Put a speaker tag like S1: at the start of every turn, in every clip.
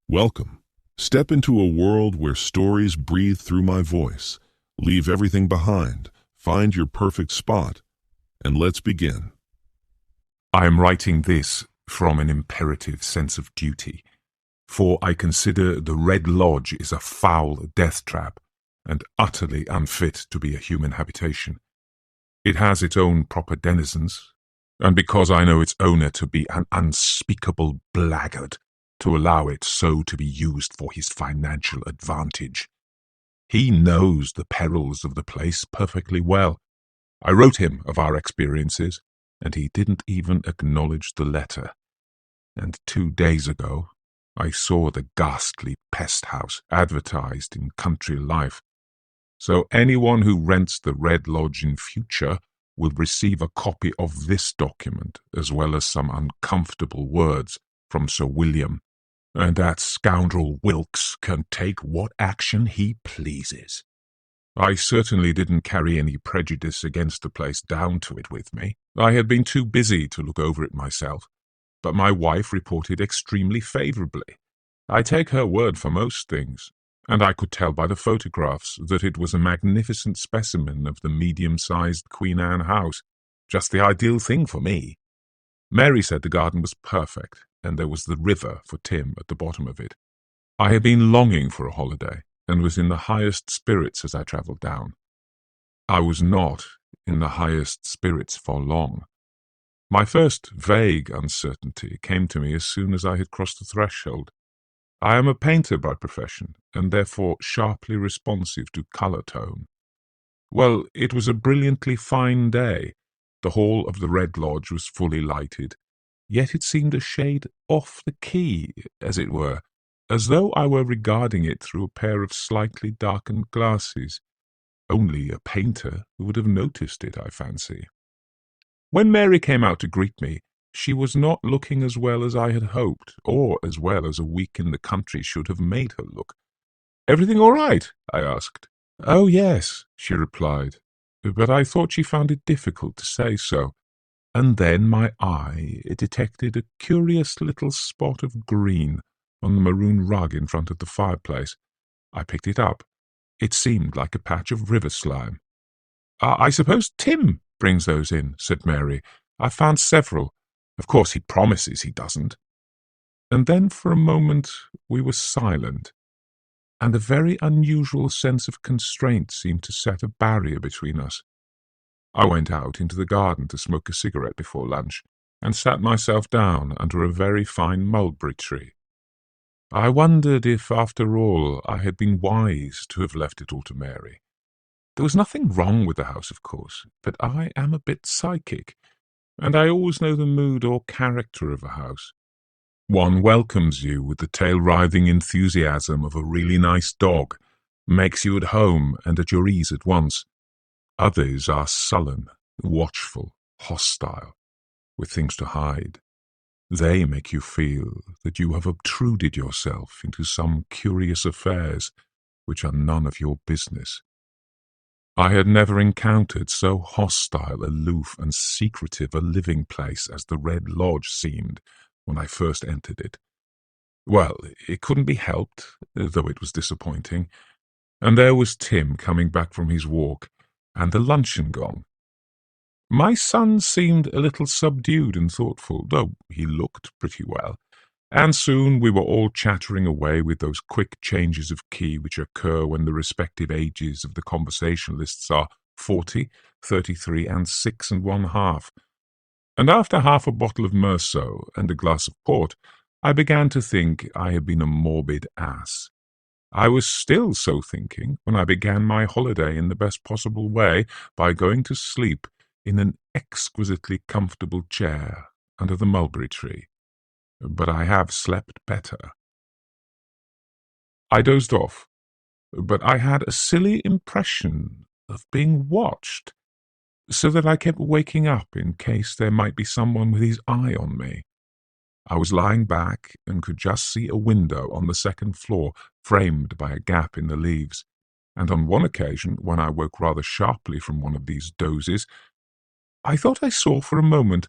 S1: Welcome. Step into a world where stories breathe through my voice. Leave everything behind, find your perfect spot, and let's begin.
S2: I am writing this from an imperative sense of duty, for I consider the Red Lodge is a foul death trap and utterly unfit to be a human habitation. It has its own proper denizens, and because I know its owner to be an unspeakable blackguard, to allow it so to be used for his financial advantage. He knows the perils of the place perfectly well. I wrote him of our experiences, and he didn't even acknowledge the letter. And 2 days ago, I saw the ghastly pest house advertised in Country Life. So anyone who rents the Red Lodge in future will receive a copy of this document, as well as some uncomfortable words from Sir William, and that scoundrel Wilkes can take what action he pleases. I certainly didn't carry any prejudice against the place down to it with me. I had been too busy to look over it myself, but my wife reported extremely favourably. I take her word for most things, and I could tell by the photographs that it was a magnificent specimen of the medium-sized Queen Anne house, just the ideal thing for me. Mary said the garden was perfect, and there was the river for Tim at the bottom of it. I had been longing for a holiday, and was in the highest spirits as I travelled down. I was not in the highest spirits for long. My first vague uncertainty came to me as soon as I had crossed the threshold. I am a painter by profession, and therefore sharply responsive to colour tone. Well, it was a brilliantly fine day. The hall of the Red Lodge was fully lighted, yet it seemed a shade off the key, as it were, as though I were regarding it through a pair of slightly darkened glasses. Only a painter would have noticed it, I fancy. When Mary came out to greet me, she was not looking as well as I had hoped, or as well as a week in the country should have made her look. "Everything all right?" I asked. "Oh, yes," she replied, but I thought she found it difficult to say so. And then my eye detected a curious little spot of green on the maroon rug in front of the fireplace. I picked it up. It seemed like a patch of river slime. "I suppose Tim brings those in," said Mary. "I've found several. Of course he promises he doesn't." And then for a moment we were silent, and a very unusual sense of constraint seemed to set a barrier between us. I went out into the garden to smoke a cigarette before lunch, and sat myself down under a very fine mulberry tree. I wondered if, after all, I had been wise to have left it all to Mary. There was nothing wrong with the house, of course, but I am a bit psychic, and I always know the mood or character of a house. One welcomes you with the tail-writhing enthusiasm of a really nice dog, makes you at home and at your ease at once. Others are sullen, watchful, hostile, with things to hide. They make you feel that you have obtruded yourself into some curious affairs which are none of your business. I had never encountered so hostile, aloof, and secretive a living place as the Red Lodge seemed when I first entered it. Well, it couldn't be helped, though it was disappointing. And there was Tim coming back from his walk, and the luncheon gong. My son seemed a little subdued and thoughtful, though he looked pretty well, and soon we were all chattering away with those quick changes of key which occur when the respective ages of the conversationalists are 40, 33, and 6 1/2. And after half a bottle of Meursault and a glass of port, I began to think I had been a morbid ass. I was still so thinking when I began my holiday in the best possible way by going to sleep in an exquisitely comfortable chair under the mulberry tree. But I have slept better. I dozed off, but I had a silly impression of being watched, so that I kept waking up in case there might be someone with his eye on me. I was lying back and could just see a window on the second floor framed by a gap in the leaves, and on one occasion, when I woke rather sharply from one of these dozes, I thought I saw for a moment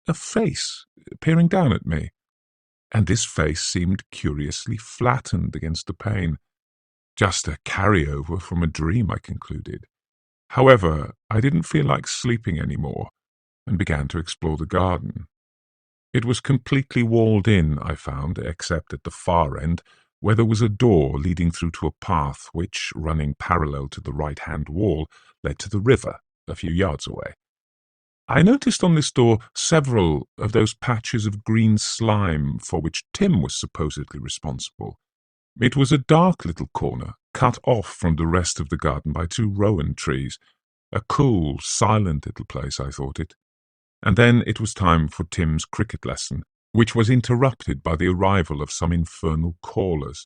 S2: a face peering down at me. and this face seemed curiously flattened against the pane. Just a carryover from a dream, I concluded. However, I didn't feel like sleeping anymore, and began to explore the garden. It was completely walled in, I found, except at the far end, where there was a door leading through to a path which, running parallel to the right-hand wall, led to the river, a few yards away. I noticed on this door several of those patches of green slime for which Tim was supposedly responsible. It was a dark little corner, cut off from the rest of the garden by 2 rowan trees. A cool, silent little place, I thought it. And then it was time for Tim's cricket lesson, which was interrupted by the arrival of some infernal callers.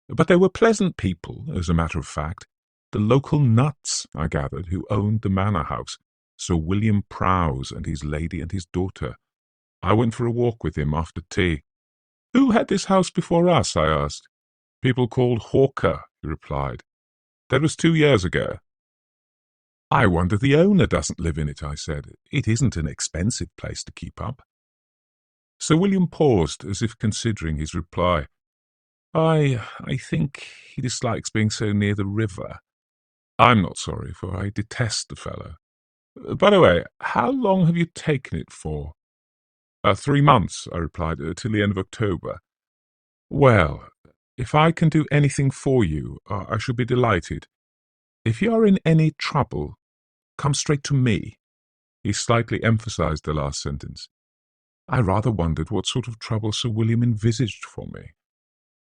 S2: But they were pleasant people, as a matter of fact. The local nuts, I gathered, who owned the manor house, Sir William Prowse and his lady and his daughter. I went for a walk with him after tea. "Who had this house before us?" I asked. "People called Hawker," he replied. "That was 2 years ago." "I wonder the owner doesn't live in it," I said. "It isn't an expensive place to keep up." Sir William paused, as if considering his reply. I think he dislikes being so near the river. I'm not sorry, for I detest the fellow. By the way, how long have you taken it for?" 3 months, I replied, till the end of October. "Well, if I can do anything for you, I shall be delighted. If you are in any trouble, come straight to me." He slightly emphasized the last sentence. I rather wondered what sort of trouble Sir William envisaged for me.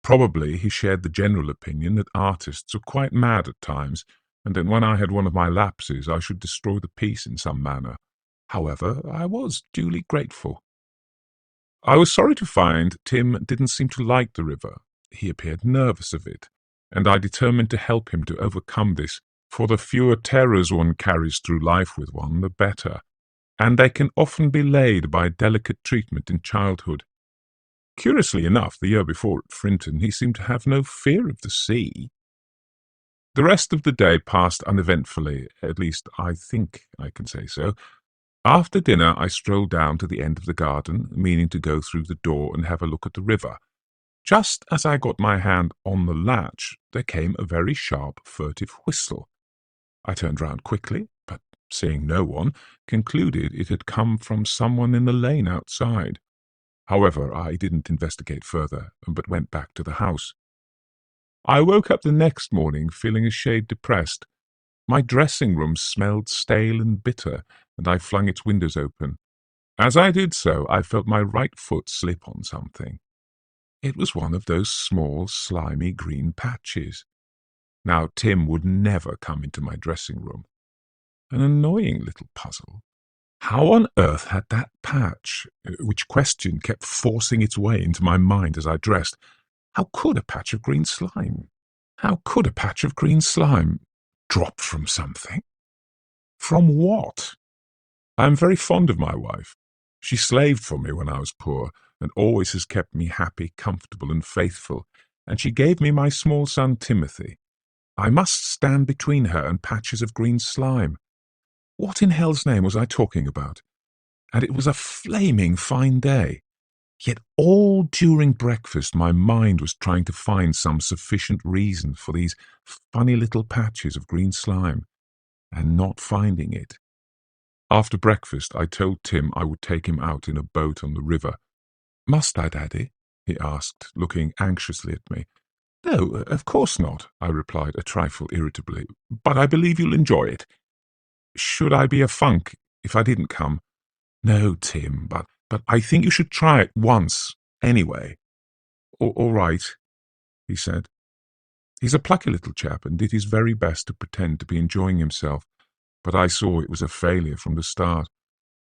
S2: Probably he shared the general opinion that artists are quite mad at times, and that when I had one of my lapses I should destroy the piece in some manner. However, I was duly grateful. I was sorry to find Tim didn't seem to like the river. He appeared nervous of it, and I determined to help him to overcome this, for the fewer terrors one carries through life with one, the better, and they can often be laid by delicate treatment in childhood. Curiously enough, the year before at Frinton he seemed to have no fear of the sea. The rest of the day passed uneventfully, at least I think I can say so. After dinner I strolled down to the end of the garden, meaning to go through the door and have a look at the river. Just as I got my hand on the latch, there came a very sharp, furtive whistle. I turned round quickly, but seeing no one, concluded it had come from someone in the lane outside. However, I didn't investigate further, but went back to the house. I woke up the next morning feeling a shade depressed. My dressing-room smelled stale and bitter, and I flung its windows open. As I did so, I felt my right foot slip on something. It was one of those small, slimy green patches. Now, Tim would never come into my dressing-room. An annoying little puzzle. How on earth had that patch, which question kept forcing its way into my mind as I dressed, how could a patch of green slime drop from something? From what? I am very fond of my wife. She slaved for me when I was poor, and always has kept me happy, comfortable, and faithful, and she gave me my small son Timothy. I must stand between her and patches of green slime. What in hell's name was I talking about? And it was a flaming fine day. Yet all during breakfast my mind was trying to find some sufficient reason for these funny little patches of green slime, and not finding it. After breakfast I told Tim I would take him out in a boat on the river. "Must I, Daddy?" he asked, looking anxiously at me. "No, of course not," I replied a trifle irritably, "but I believe you'll enjoy it." "Should I be a funk if I didn't come?" "No, Tim, but I think you should try it once, anyway." All right," he said. He's a plucky little chap and did his very best to pretend to be enjoying himself, but I saw it was a failure from the start.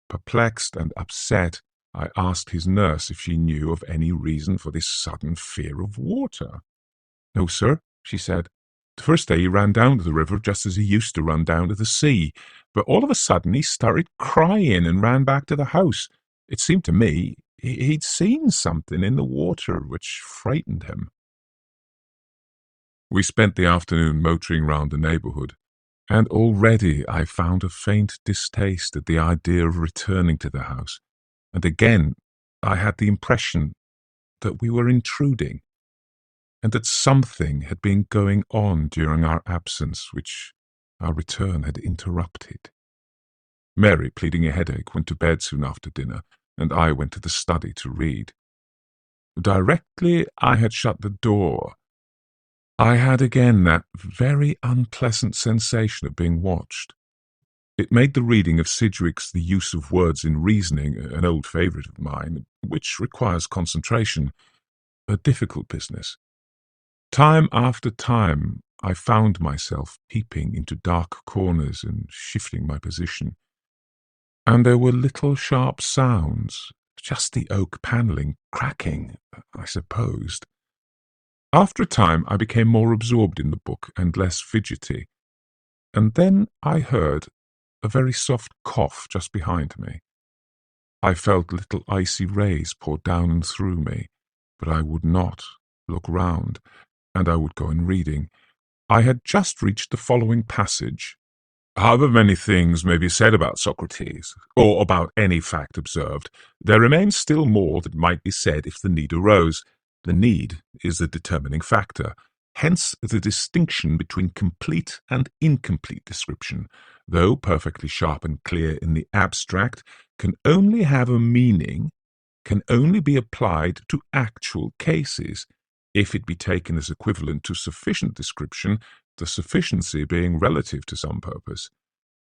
S2: Perplexed and upset, I asked his nurse if she knew of any reason for this sudden fear of water. "No, sir," she said. "The first day he ran down to the river just as he used to run down to the sea, but all of a sudden he started crying and ran back to the house. It seemed to me he'd seen something in the water which frightened him." We spent the afternoon motoring round the neighbourhood, and already I found a faint distaste at the idea of returning to the house, and again I had the impression that we were intruding, and that something had been going on during our absence which our return had interrupted. Mary, pleading a headache, went to bed soon after dinner, and I went to the study to read. Directly I had shut the door, I had again that very unpleasant sensation of being watched. It made the reading of Sidgwick's The Use of Words in Reasoning, an old favourite of mine, which requires concentration, a difficult business. Time after time I found myself peeping into dark corners and shifting my position. And there were little sharp sounds, just the oak panelling cracking, I supposed. After a time I became more absorbed in the book and less fidgety, and then I heard a very soft cough just behind me. I felt little icy rays pour down and through me, but I would not look round, and I would go on reading. I had just reached the following passage. However many things may be said about Socrates, or about any fact observed, there remains still more that might be said if the need arose. The need is the determining factor. Hence the distinction between complete and incomplete description, though perfectly sharp and clear in the abstract, can only have a meaning, can only be applied to actual cases, if it be taken as equivalent to sufficient description, the sufficiency being relative to some purpose.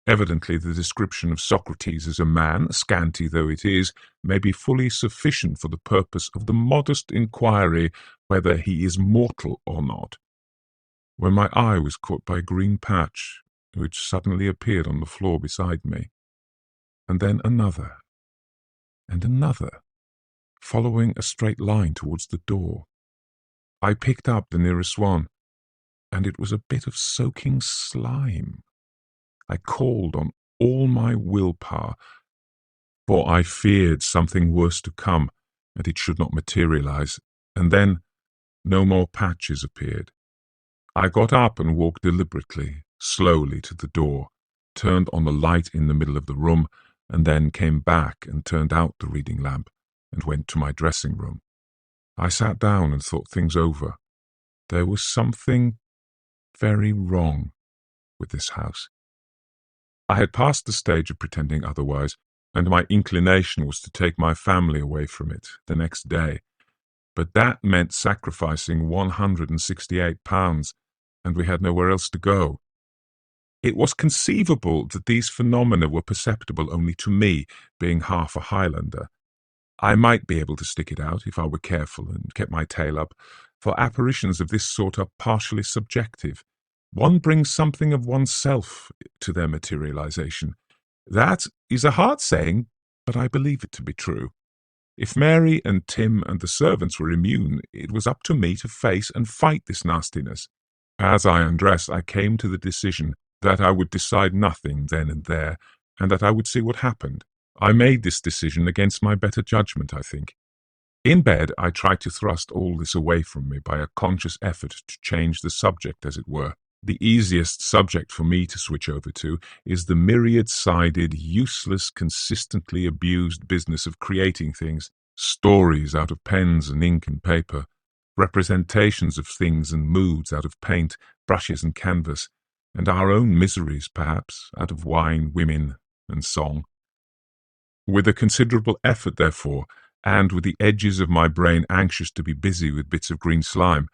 S2: Evidently the description of Socrates as a man, scanty though it is, may be fully sufficient for the purpose of the modest inquiry whether he is mortal or not, when my eye was caught by a green patch, which suddenly appeared on the floor beside me, and then another, and another, following a straight line towards the door. I picked up the nearest one, and it was a bit of soaking slime. I called on all my willpower, for I feared something worse to come, and it should not materialize, and then no more patches appeared. I got up and walked deliberately, slowly to the door, turned on the light in the middle of the room, and then came back and turned out the reading lamp, and went to my dressing room. I sat down and thought things over. There was something very wrong with this house. I had passed the stage of pretending otherwise, and my inclination was to take my family away from it the next day. But that meant sacrificing £168, and we had nowhere else to go. It was conceivable that these phenomena were perceptible only to me, being half a Highlander. I might be able to stick it out if I were careful and kept my tail up, for apparitions of this sort are partially subjective. One brings something of oneself to their materialization. That is a hard saying, but I believe it to be true. If Mary and Tim and the servants were immune, it was up to me to face and fight this nastiness. As I undressed, I came to the decision that I would decide nothing then and there, and that I would see what happened. I made this decision against my better judgment, I think. In bed, I tried to thrust all this away from me by a conscious effort to change the subject, as it were. The easiest subject for me to switch over to is the myriad-sided, useless, consistently abused business of creating things, stories out of pens and ink and paper, representations of things and moods out of paint, brushes and canvas, and our own miseries, perhaps, out of wine, women, and song. With a considerable effort, therefore, and with the edges of my brain anxious to be busy with bits of green slime,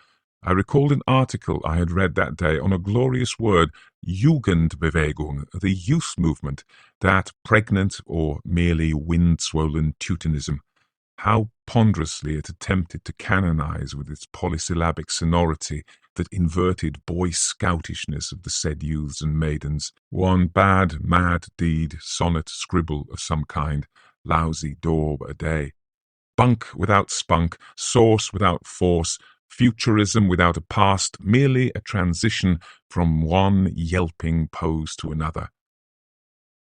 S2: I recalled an article I had read that day on a glorious word, Jugendbewegung, the youth movement, that pregnant or merely wind-swollen Teutonism. How ponderously it attempted to canonize with its polysyllabic sonority that inverted boy scoutishness of the said youths and maidens, one bad, mad deed, sonnet, scribble of some kind, lousy daub a day. Bunk without spunk, source without force, futurism without a past, merely a transition from one yelping pose to another.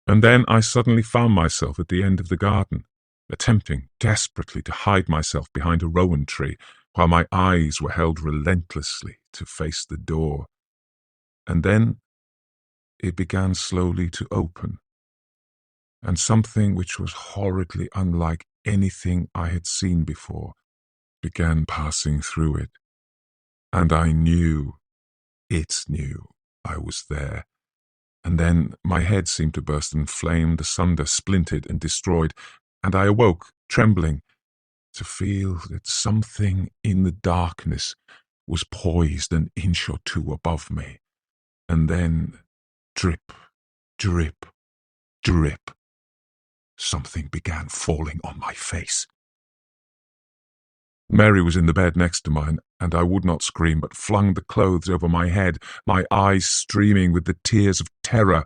S2: And then I suddenly found myself at the end of the garden, attempting desperately to hide myself behind a rowan tree, while my eyes were held relentlessly to face the door. And then it began slowly to open, and something which was horridly unlike anything I had seen before began passing through it, and I knew, it knew, I was there. And then my head seemed to burst and flamed asunder, splintered and destroyed, and I awoke, trembling, to feel that something in the darkness was poised an inch or two above me, and then drip, drip, drip, something began falling on my face. Mary was in the bed next to mine, and I would not scream, but flung the clothes over my head, my eyes streaming with the tears of terror,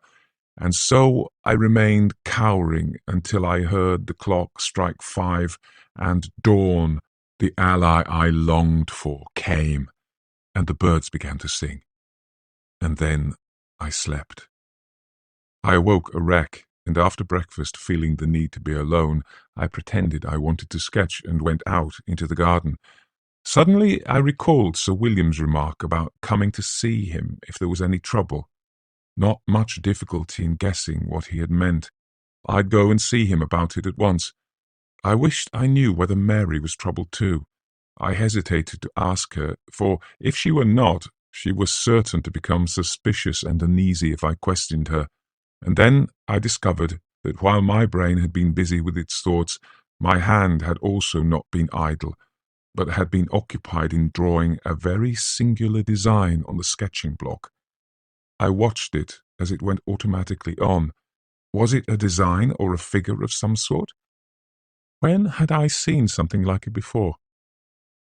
S2: and so I remained cowering until I heard the clock strike 5, and dawn, the ally I longed for, came, and the birds began to sing. And then I slept. I awoke a wreck, and after breakfast, feeling the need to be alone, I pretended I wanted to sketch and went out into the garden. Suddenly I recalled Sir William's remark about coming to see him if there was any trouble. Not much difficulty in guessing what he had meant. I'd go and see him about it at once. I wished I knew whether Mary was troubled too. I hesitated to ask her, for if she were not, she was certain to become suspicious and uneasy if I questioned her. And then I discovered that while my brain had been busy with its thoughts, my hand had also not been idle, but had been occupied in drawing a very singular design on the sketching block. I watched it as it went automatically on. Was it a design or a figure of some sort? When had I seen something like it before?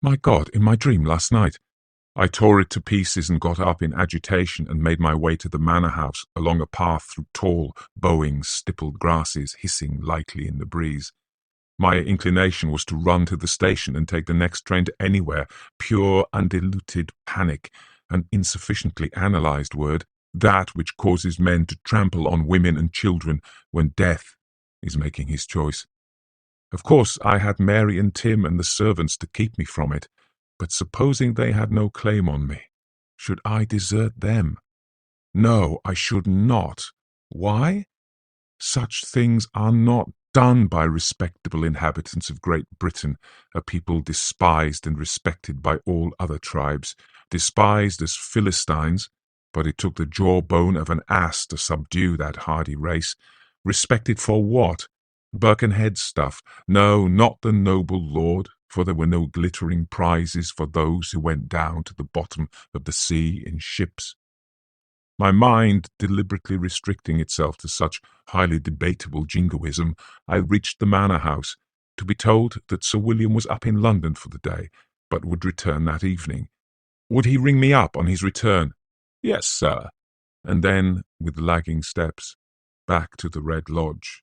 S2: My God, in my dream last night. I tore it to pieces and got up in agitation and made my way to the manor house along a path through tall, bowing, stippled grasses hissing lightly in the breeze. My inclination was to run to the station and take the next train to anywhere, pure, undiluted panic, an insufficiently analyzed word, that which causes men to trample on women and children when death is making his choice. Of course, I had Mary and Tim and the servants to keep me from it, but supposing they had no claim on me, should I desert them? No, I should not. Why? Such things are not done by respectable inhabitants of Great Britain, a people despised and respected by all other tribes, despised as Philistines, but it took the jawbone of an ass to subdue that hardy race. Respected for what? Birkenhead stuff. No, not the noble lord, for there were no glittering prizes for those who went down to the bottom of the sea in ships. My mind deliberately restricting itself to such highly debatable jingoism, I reached the manor house, to be told that Sir William was up in London for the day, but would return that evening. Would he ring me up on his return? Yes, sir. And then, with lagging steps, back to the Red Lodge.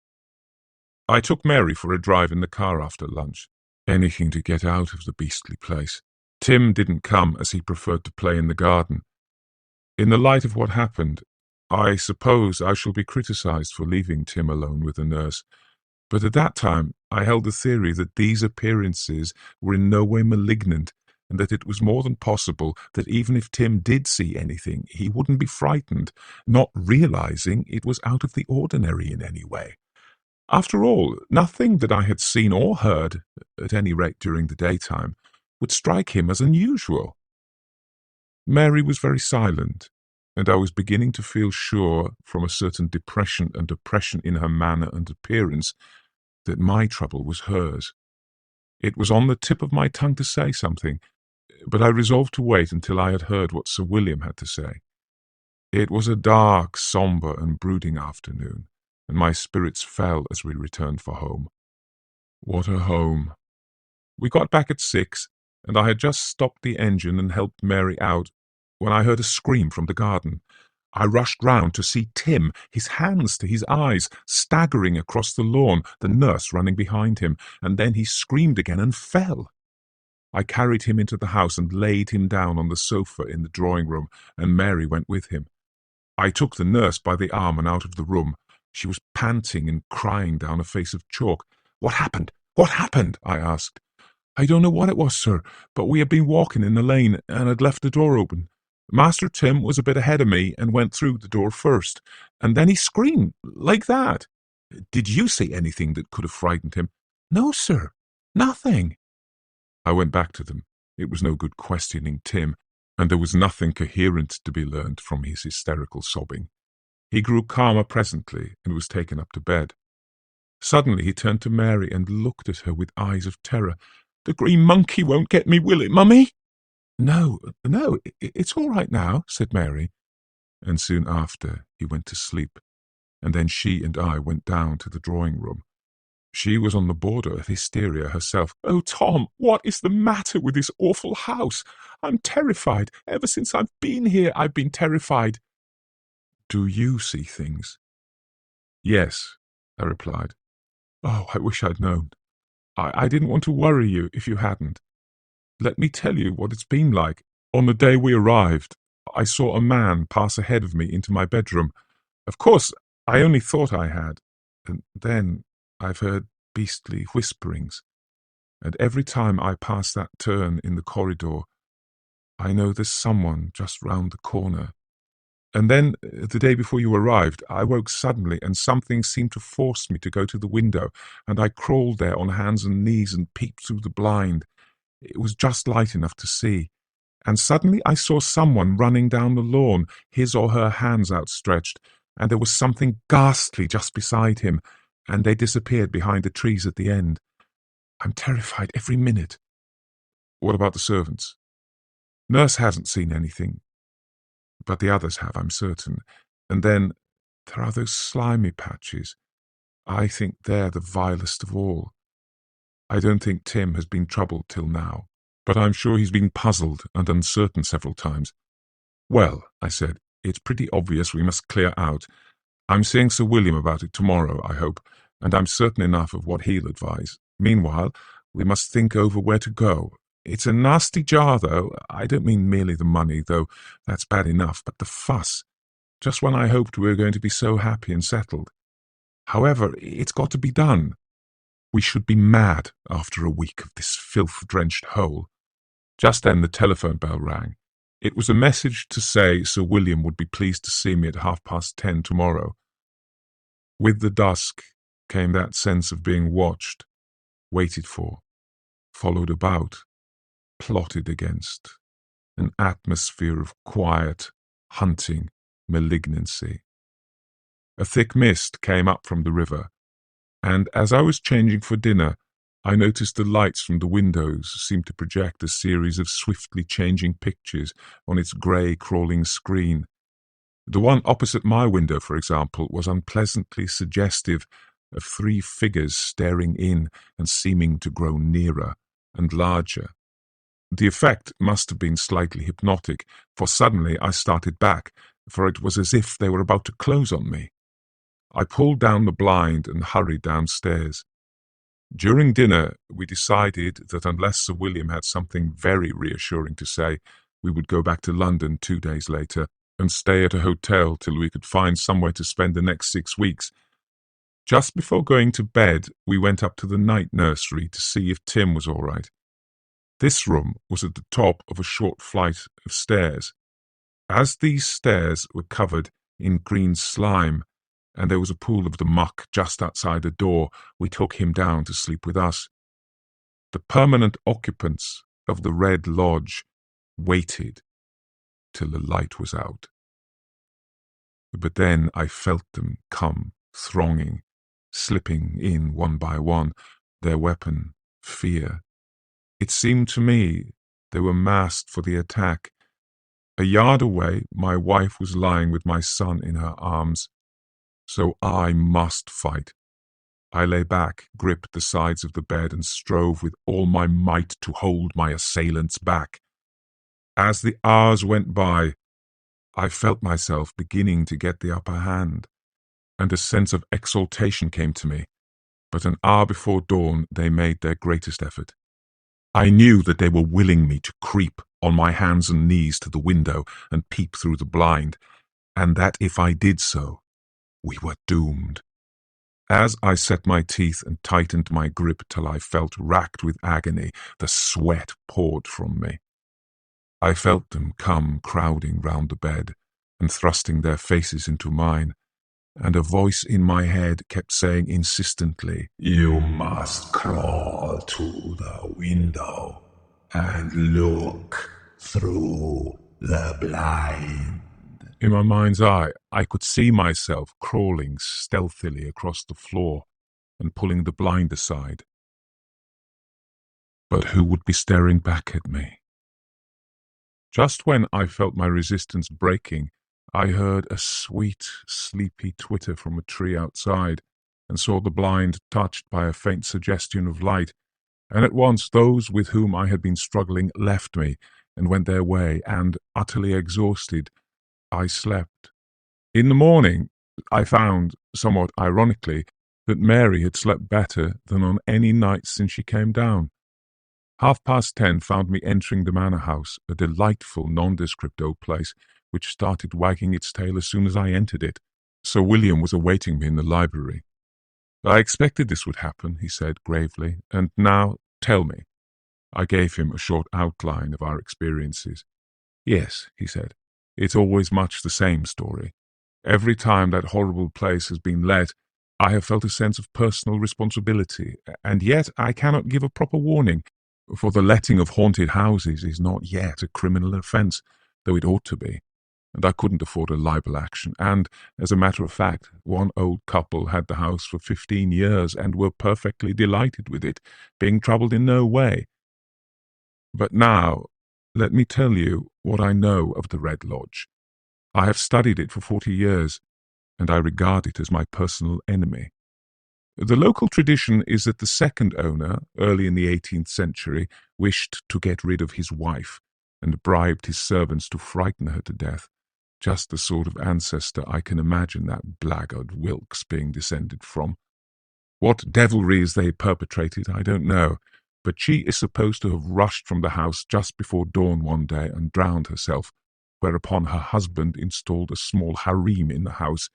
S2: I took Mary for a drive in the car after lunch. Anything to get out of the beastly place. Tim didn't come, as he preferred to play in the garden. In the light of what happened, I suppose I shall be criticized for leaving Tim alone with the nurse, but at that time I held the theory that these appearances were in no way malignant, and that it was more than possible that even if Tim did see anything, he wouldn't be frightened, not realizing it was out of the ordinary in any way. After all, nothing that I had seen or heard, at any rate during the daytime, would strike him as unusual. Mary was very silent, and I was beginning to feel sure, from a certain depression and oppression in her manner and appearance, that my trouble was hers. It was on the tip of my tongue to say something, but I resolved to wait until I had heard what Sir William had to say. It was a dark, sombre, and brooding afternoon, and my spirits fell as we returned for home. What a home! We got back at 6, and I had just stopped the engine and helped Mary out when I heard a scream from the garden. I rushed round to see Tim, his hands to his eyes, staggering across the lawn, the nurse running behind him, and then he screamed again and fell. I carried him into the house and laid him down on the sofa in the drawing-room, and Mary went with him. I took the nurse by the arm and out of the room. She was panting and crying down a face of chalk. "What happened? What happened?" I asked. "I don't know what it was, sir, but we had been walking in the lane and had left the door open. Master Tim was a bit ahead of me and went through the door first, and then he screamed, like that." "Did you see anything that could have frightened him?" "No, sir, nothing." I went back to them. It was no good questioning Tim, and there was nothing coherent to be learned from his hysterical sobbing. He grew calmer presently and was taken up to bed. Suddenly he turned to Mary and looked at her with eyes of terror. "The green monkey won't get me, will it, Mummy?" No, it's all right now," said Mary. And soon after he went to sleep, and then she and I went down to the drawing-room. She was on the border of hysteria herself. "Oh, Tom, what is the matter with this awful house? I'm terrified. Ever since I've been here, I've been terrified." "Do you see things?" "Yes," I replied. "Oh, I wish I'd known. I didn't want to worry you if you hadn't. Let me tell you what it's been like. On the day we arrived, I saw a man pass ahead of me into my bedroom. Of course, I only thought I had. And then I've heard beastly whisperings. And every time I pass that turn in the corridor, I know there's someone just round the corner. And then, the day before you arrived, I woke suddenly and something seemed to force me to go to the window, and I crawled there on hands and knees and peeped through the blind. It was just light enough to see. And suddenly I saw someone running down the lawn, his or her hands outstretched, and there was something ghastly just beside him, and they disappeared behind the trees at the end. I'm terrified every minute." "What about the servants?" "Nurse hasn't seen anything, but the others have, I'm certain. And then there are those slimy patches. I think they're the vilest of all. I don't think Tim has been troubled till now, but I'm sure he's been puzzled and uncertain several times." "Well," I said, "it's pretty obvious we must clear out. I'm seeing Sir William about it tomorrow, I hope, and I'm certain enough of what he'll advise. Meanwhile, we must think over where to go. It's a nasty jar, though. I don't mean merely the money, though that's bad enough, but the fuss, just when I hoped we were going to be so happy and settled. However, it's got to be done. We should be mad after a week of this filth-drenched hole." Just then the telephone bell rang. It was a message to say Sir William would be pleased to see me at 10:30 tomorrow. With the dusk came that sense of being watched, waited for, followed about, plotted against, an atmosphere of quiet, hunting malignancy. A thick mist came up from the river, and as I was changing for dinner, I noticed the lights from the windows seemed to project a series of swiftly changing pictures on its grey, crawling screen. The one opposite my window, for example, was unpleasantly suggestive of three figures staring in and seeming to grow nearer and larger. The effect must have been slightly hypnotic, for suddenly I started back, for it was as if they were about to close on me. I pulled down the blind and hurried downstairs. During dinner, we decided that unless Sir William had something very reassuring to say, we would go back to London 2 days later and stay at a hotel till we could find somewhere to spend the next 6 weeks. Just before going to bed, we went up to the night nursery to see if Tim was all right. This room was at the top of a short flight of stairs. As these stairs were covered in green slime, and there was a pool of the muck just outside the door, we took him down to sleep with us. The permanent occupants of the Red Lodge waited till the light was out. But then I felt them come, thronging, slipping in one by one, their weapon, fear. It seemed to me they were massed for the attack. A yard away, my wife was lying with my son in her arms. So I must fight. I lay back, gripped the sides of the bed, and strove with all my might to hold my assailants back. As the hours went by, I felt myself beginning to get the upper hand, and a sense of exultation came to me. But an hour before dawn, they made their greatest effort. I knew that they were willing me to creep on my hands and knees to the window and peep through the blind, and that if I did so, we were doomed. As I set my teeth and tightened my grip till I felt racked with agony, the sweat poured from me. I felt them come crowding round the bed and thrusting their faces into mine, and a voice in my head kept saying insistently, "You must crawl to the window."
S3: and look through the blind.
S2: In my mind's eye, I could see myself crawling stealthily across the floor and pulling the blind aside. But who would be staring back at me? Just when I felt my resistance breaking, I heard a sweet, sleepy twitter from a tree outside and saw the blind touched by a faint suggestion of light, and at once those with whom I had been struggling left me and went their way, and, utterly exhausted, I slept. In the morning, I found, somewhat ironically, that Mary had slept better than on any night since she came down. 10:30 found me entering the manor house, a delightful, nondescript old place, which started wagging its tail as soon as I entered it. Sir William was awaiting me in the library. "I expected this would happen," he said gravely, "and now tell me." I gave him a short outline of our experiences. "Yes," he said, "it's always much the same story. Every time that horrible place has been let, I have felt a sense of personal responsibility, and yet I cannot give a proper warning, for the letting of haunted houses is not yet a criminal offence, though it ought to be, and I couldn't afford a libel action, and, as a matter of fact, one old couple had the house for 15 years and were perfectly delighted with it, being troubled in no way. But now, let me tell you what I know of the Red Lodge. I have studied it for 40 years, and I regard it as my personal enemy. The local tradition is that the second owner, early in the 18th century, wished to get rid of his wife and bribed his servants to frighten her to death, just the sort of ancestor I can imagine that blackguard Wilkes being descended from. What devilries they perpetrated, I don't know, but she is supposed to have rushed from the house just before dawn one day and drowned herself, whereupon her husband installed a small harem in the house.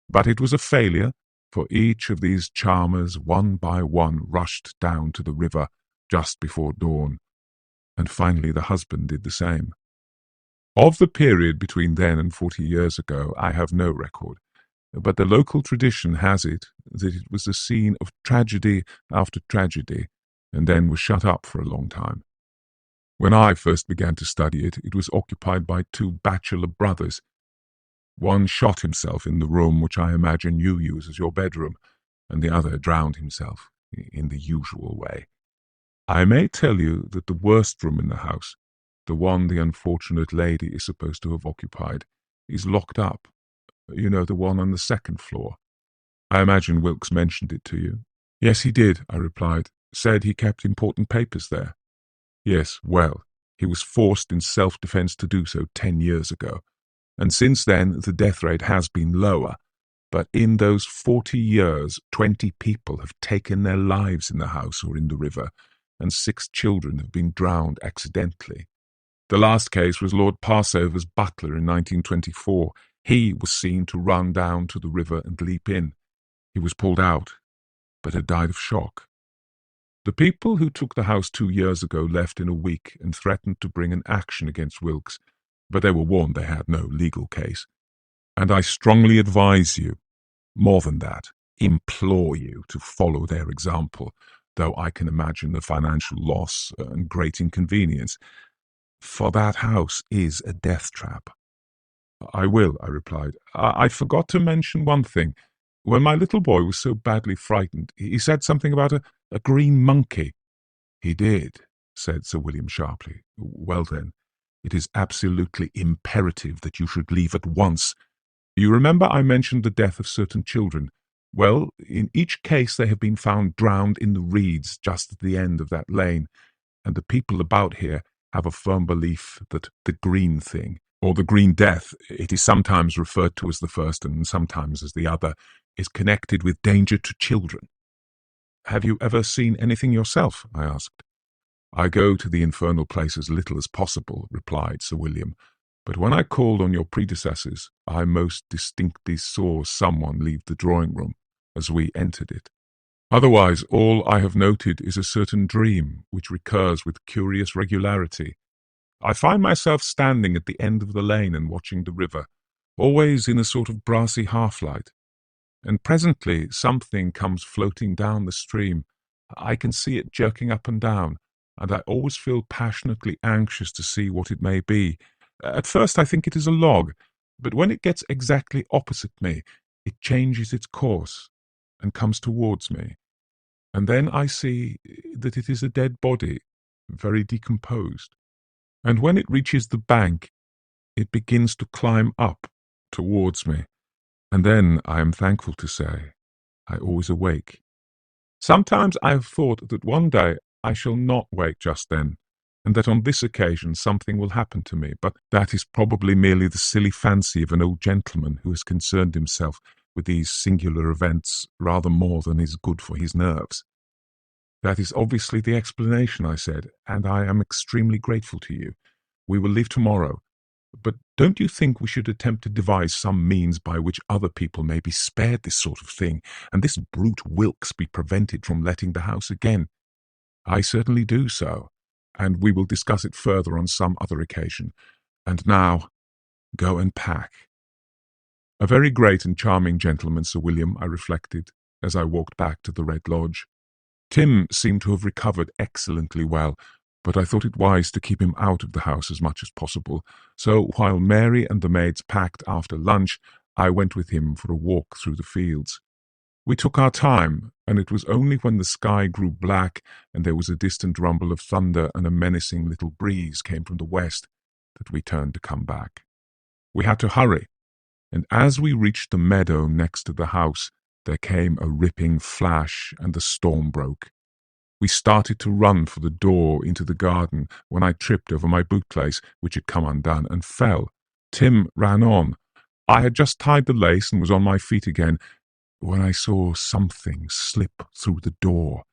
S2: But it was a failure, for each of these charmers, one by one, rushed down to the river just before dawn, and finally the husband did the same. Of the period between then and 40 years ago, I have no record, but the local tradition has it that it was the scene of tragedy after tragedy, and then was shut up for a long time. When I first began to study it, it was occupied by two bachelor brothers. One shot himself in the room which I imagine you use as your bedroom, and the other drowned himself in the usual way. I may tell you that the worst room in the house, the one the unfortunate lady is supposed to have occupied, is locked up. You know, the one on the second floor. I imagine Wilkes mentioned it to you. Yes, he did, I replied. Said he kept important papers there. Yes, well, he was forced in self-defense to do so 10 years ago, and since then the death rate has been lower, but in those 40 years 20 people have taken their lives in the house or in the river, and 6 children have been drowned accidentally. The last case was Lord Passover's butler in 1924. He was seen to run down to the river and leap in. He was pulled out, but had died of shock. The people who took the house 2 years ago left in a week and threatened to bring an action against Wilkes, but they were warned they had no legal case. And I strongly advise you, more than that, implore you to follow their example, though I can imagine the financial loss and great inconvenience, for that house is a death trap. I will, I replied. I forgot to mention one thing. When my little boy was so badly frightened, he said something about a green monkey. He did, said Sir William sharply. Well then, it is absolutely imperative that you should leave at once. You remember I mentioned the death of certain children. Well, in each case they have been found drowned in the reeds just at the end of that lane, and the people about here have a firm belief that the green thing, or the green death, it is sometimes referred to as the first and sometimes as the other, is connected with danger to children. Have you ever seen anything yourself? I asked. I go to the infernal place as little as possible, replied Sir William, but when I called on your predecessors, I most distinctly saw someone leave the drawing-room as we entered it. Otherwise, all I have noted is a certain dream which recurs with curious regularity. I find myself standing at the end of the lane and watching the river, always in a sort of brassy half-light, and presently something comes floating down the stream. I can see it jerking up and down, and I always feel passionately anxious to see what it may be. At first I think it is a log, but when it gets exactly opposite me, it changes its course and comes towards me. And then I see that it is a dead body, very decomposed. And when it reaches the bank, it begins to climb up towards me. And then, I am thankful to say, I always awake. Sometimes I have thought that one day I shall not wake just then, and that on this occasion something will happen to me, but that is probably merely the silly fancy of an old gentleman who has concerned himself with these singular events rather more than is good for his nerves. That is obviously the explanation, I said, and I am extremely grateful to you. We will leave tomorrow. But don't you think we should attempt to devise some means by which other people may be spared this sort of thing, and this brute Wilkes be prevented from letting the house again? I certainly do so, and we will discuss it further on some other occasion. And now, go and pack. A very great and charming gentleman, Sir William, I reflected, as I walked back to the Red Lodge. Tim seemed to have recovered excellently well, but I thought it wise to keep him out of the house as much as possible, so while Mary and the maids packed after lunch, I went with him for a walk through the fields. We took our time, and it was only when the sky grew black and there was a distant rumble of thunder and a menacing little breeze came from the west that we turned to come back. We had to hurry, and as we reached the meadow next to the house, there came a ripping flash and the storm broke. We started to run for the door into the garden when I tripped over my bootlace, which had come undone, and fell. Tim ran on. I had just tied the lace and was on my feet again when I saw something slip through the door.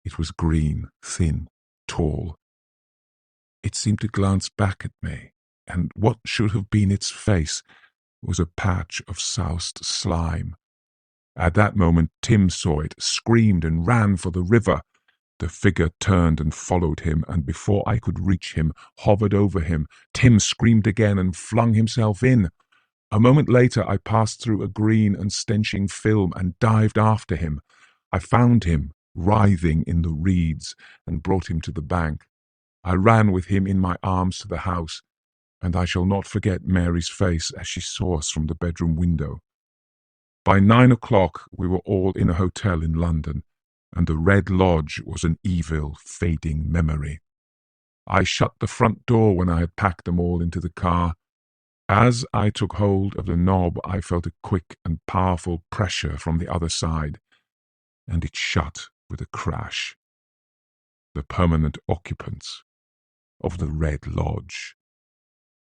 S2: It was green, thin, tall. It seemed to glance back at me, and what should have been its face was a patch of soused slime. At that moment Tim saw it, screamed, and ran for the river. The figure turned and followed him, and before I could reach him, hovered over him. Tim screamed again and flung himself in. A moment later I passed through a green and stenching film and dived after him. I found him, writhing in the reeds, and brought him to the bank. I ran with him in my arms to the house, and I shall not forget Mary's face as she saw us from the bedroom window. By 9 o'clock we were all in a hotel in London, and the Red Lodge was an evil, fading memory. I shut the front door when I had packed them all into the car. As I took hold of the knob, I felt a quick and powerful pressure from the other side, and it shut with a crash. The permanent occupants of the Red Lodge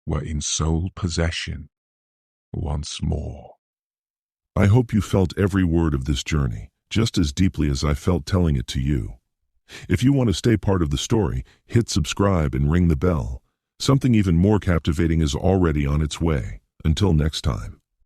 S2: were in sole possession once more.
S1: I hope you felt every word of this journey, just as deeply as I felt telling it to you. If you want to stay part of the story, hit subscribe and ring the bell. Something even more captivating is already on its way. Until next time.